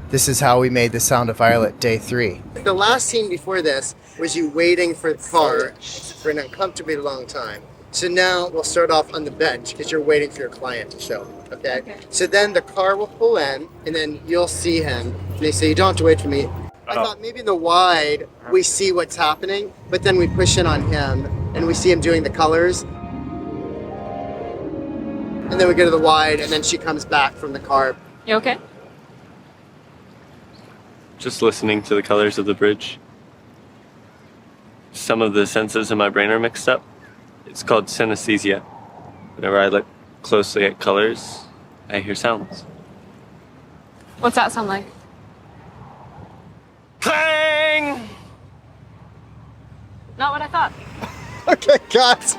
This is how we made The Sound of Violet Day 3. The last scene before this was you waiting for the car for an uncomfortably long time. So now we'll start off on the bench because you're waiting for your client to show up, okay? So then the car will pull in and then you'll see him. And they say, you don't have to wait for me. I thought maybe in the wide we see what's happening, but then we push in on him and we see him doing the colors. And then we go to the wide and then she comes back from the car. You okay? Just listening to the colors of the bridge. Some of the senses in my brain are mixed up. It's called synesthesia. Whenever I look closely at colors, I hear sounds. What's that sound like? Clang! Not what I thought. Okay, guys.